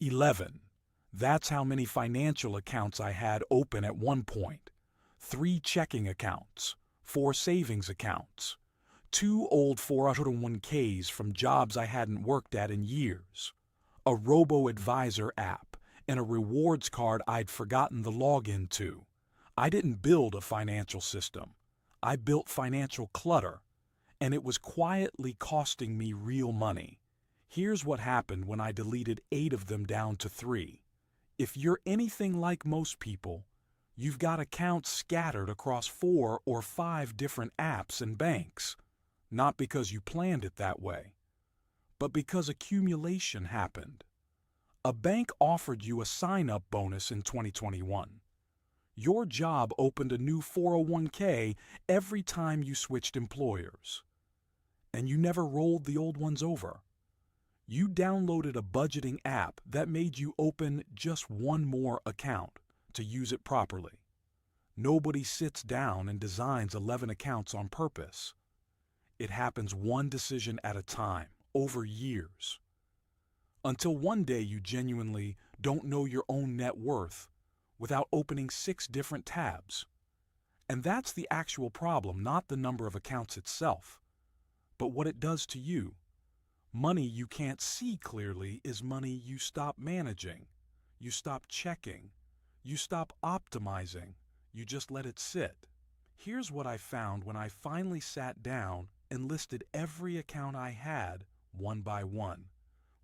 11. That's how many financial accounts I had open at one point. 3 checking accounts, 4 savings accounts, 2 old 401ks from jobs I hadn't worked at in years, a robo-advisor app, and a rewards card I'd forgotten the login to. I didn't build a financial system. I built financial clutter, and it was quietly costing me real money. Here's what happened when I deleted 8 of them down to 3. If you're anything like most people, you've got accounts scattered across 4 or 5 different apps and banks, not because you planned it that way, but because accumulation happened. A bank offered you a sign-up bonus in 2021. Your job opened a new 401k every time you switched employers, and you never rolled the old ones over. You downloaded a budgeting app that made you open just one more account to use it properly. Nobody sits down and designs 11 accounts on purpose. It happens one decision at a time, over years. Until one day you genuinely don't know your own net worth without opening 6 different tabs. And that's the actual problem, not the number of accounts itself, but what it does to you. Money you can't see clearly is money you stop managing, you stop checking, you stop optimizing, you just let it sit. Here's what I found when I finally sat down and listed every account I had one by one,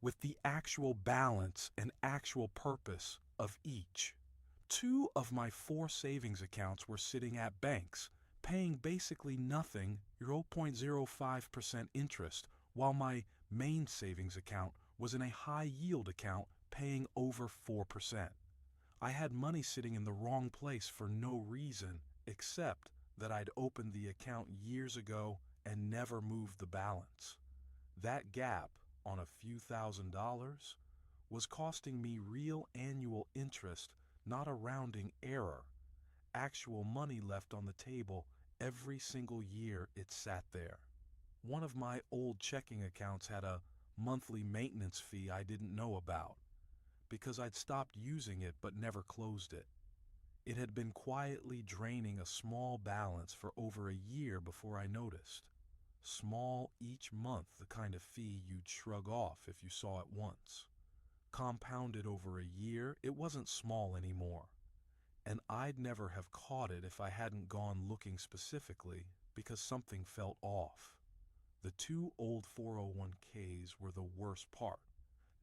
with the actual balance and actual purpose of each. 2 of my 4 savings accounts were sitting at banks, paying basically nothing, 0.05% interest, while my main savings account was in a high-yield account paying over 4%. I had money sitting in the wrong place for no reason except that I'd opened the account years ago and never moved the balance. That gap on a few $1,000s was costing me real annual interest, not a rounding error. Actual money left on the table every single year it sat there. One of my old checking accounts had a monthly maintenance fee I didn't know about because I'd stopped using it but never closed it. It had been quietly draining a small balance for over a year before I noticed. Small each month, the kind of fee you'd shrug off if you saw it once. Compounded over a year, it wasn't small anymore. And I'd never have caught it if I hadn't gone looking specifically because something felt off. The 2 old 401ks were the worst part.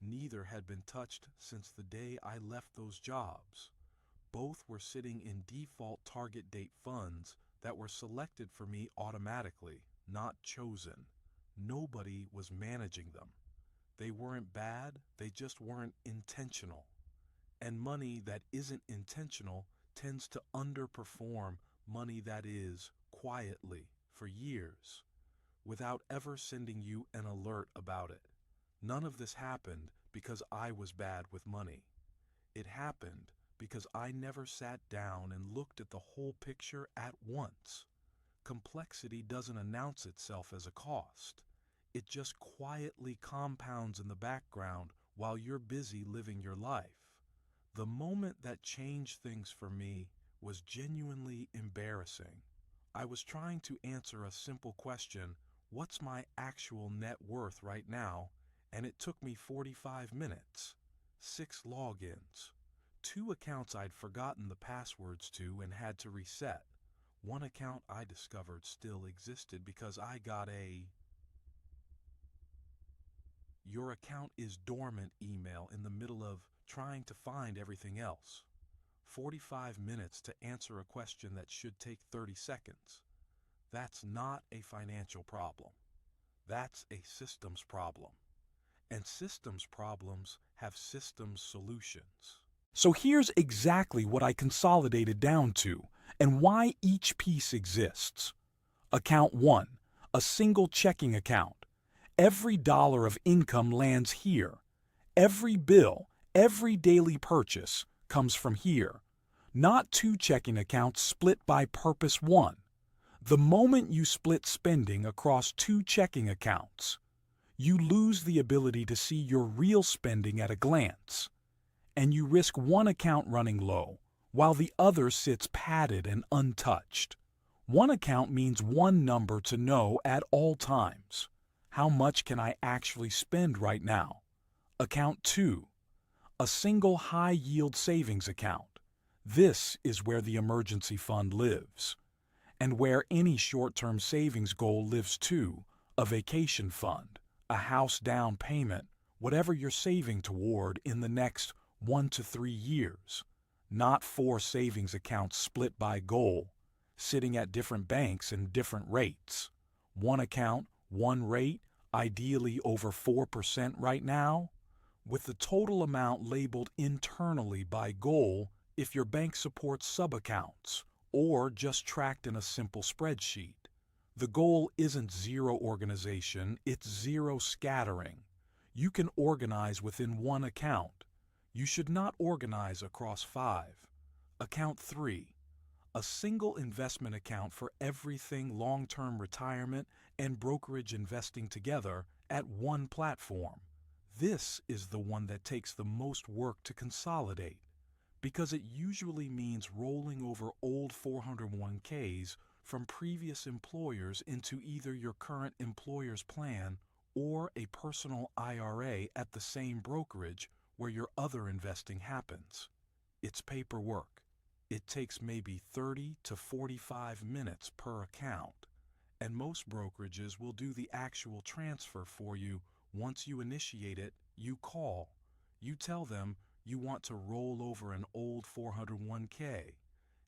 Neither had been touched since the day I left those jobs. Both were sitting in default target date funds that were selected for me automatically, not chosen. Nobody was managing them. They weren't bad, they just weren't intentional. And money that isn't intentional tends to underperform money that is, quietly, for years, without ever sending you an alert about it. None of this happened because I was bad with money. It happened because I never sat down and looked at the whole picture at once. Complexity doesn't announce itself as a cost. It just quietly compounds in the background while you're busy living your life. The moment that changed things for me was genuinely embarrassing. I was trying to answer a simple question, what's my actual net worth right now? And it took me 45 minutes, 6 logins, 2 accounts I'd forgotten the passwords to and had to reset. 1 account I discovered still existed because I got a "Your account is dormant" email in the middle of trying to find everything else. 45 minutes to answer a question that should take 30 seconds. That's not a financial problem. That's a systems problem. And systems problems have systems solutions. So here's exactly what I consolidated down to and why each piece exists. Account 1, a single checking account. Every dollar of income lands here. Every bill, every daily purchase comes from here. Not 2 checking accounts split by purpose 1. The moment you split spending across 2 checking accounts, you lose the ability to see your real spending at a glance. and you risk one account running low, while the other sits padded and untouched. One account means one number to know at all times. How much can I actually spend right now? Account 2, a single high-yield savings account. This is where the emergency fund lives, and where any short-term savings goal lives too, a vacation fund, a house down payment, whatever you're saving toward in the next 1 to 3 years. Not 4 savings accounts split by goal, sitting at different banks and different rates. One account, one rate, ideally over 4% right now, with the total amount labeled internally by goal if your bank supports sub-accounts, or just tracked in a simple spreadsheet. The goal isn't zero organization, it's zero scattering. You can organize within one account. You should not organize across 5. Account 3, a single investment account for everything long-term retirement and brokerage investing together at one platform. This is the one that takes the most work to consolidate, because it usually means rolling over old 401ks from previous employers into either your current employer's plan or a personal IRA at the same brokerage where your other investing happens. It's paperwork. It takes maybe 30 to 45 minutes per account, and most brokerages will do the actual transfer for you. Once you initiate it, you call. You tell them you want to roll over an old 401k,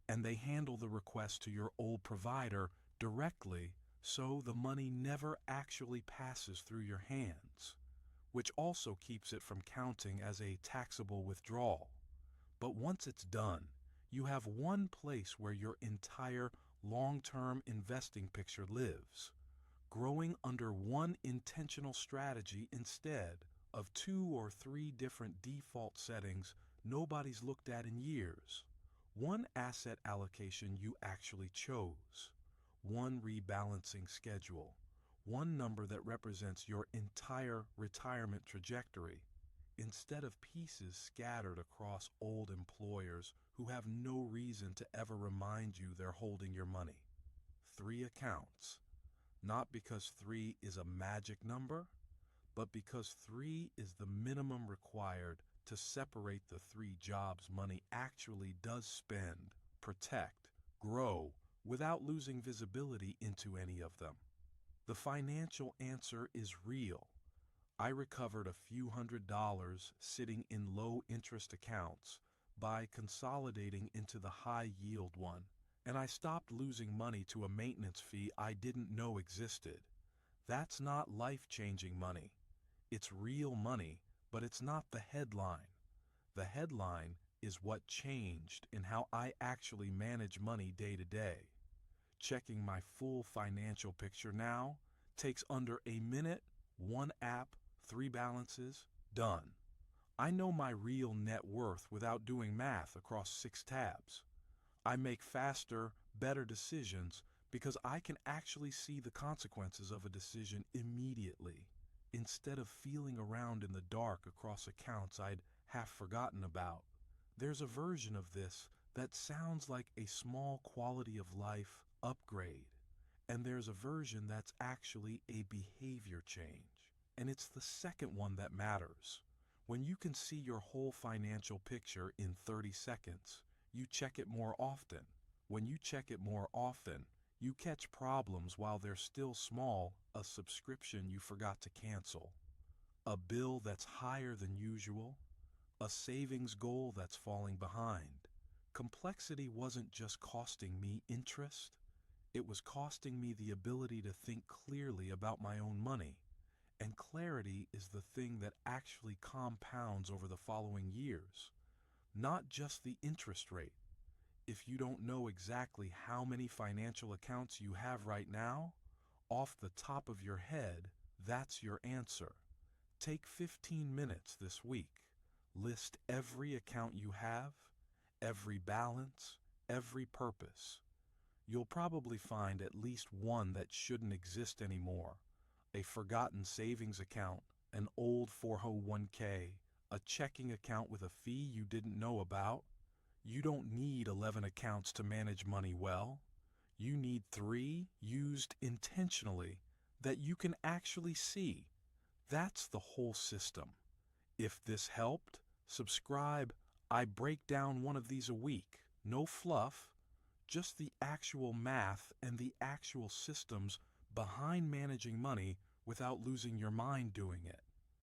and they handle the request to your old provider directly, so the money never actually passes through your hands, which also keeps it from counting as a taxable withdrawal. But once it's done, you have one place where your entire long-term investing picture lives, growing under one intentional strategy instead of 2 or 3 different default settings nobody's looked at in years. One asset allocation you actually chose, one rebalancing schedule, one number that represents your entire retirement trajectory, instead of pieces scattered across old employers who have no reason to ever remind you they're holding your money. 3 accounts, not because 3 is a magic number, but because 3 is the minimum required to separate the 3 jobs money actually does spend, protect, grow, without losing visibility into any of them. The financial answer is real. I recovered a few $100s sitting in low-interest accounts by consolidating into the high-yield one, and I stopped losing money to a maintenance fee I didn't know existed. That's not life-changing money. It's real money, but it's not the headline. The headline is what changed in how I actually manage money day to day. Checking my full financial picture now takes under a minute, 1 app, 3 balances, done. I know my real net worth without doing math across 6 tabs. I make faster, better decisions because I can actually see the consequences of a decision immediately, instead of feeling around in the dark across accounts I'd half forgotten about. There's a version of this that sounds like a small quality of life upgrade, and there's a version that's actually a behavior change. And it's the second one that matters. When you can see your whole financial picture in 30 seconds, you check it more often. When you check it more often, you catch problems while they're still small, a subscription you forgot to cancel, a bill that's higher than usual, a savings goal that's falling behind. Complexity wasn't just costing me interest, it was costing me the ability to think clearly about my own money. And clarity is the thing that actually compounds over the following years, not just the interest rate. If you don't know exactly how many financial accounts you have right now, off the top of your head, that's your answer. Take 15 minutes this week. List every account you have, every balance, every purpose. You'll probably find at least one that shouldn't exist anymore. A forgotten savings account, an old 401k, a checking account with a fee you didn't know about. You don't need 11 accounts to manage money well. You need 3 used intentionally that you can actually see. That's the whole system. If this helped, subscribe. I break down one of these a week. No fluff, just the actual math and the actual systems behind managing money without losing your mind doing it.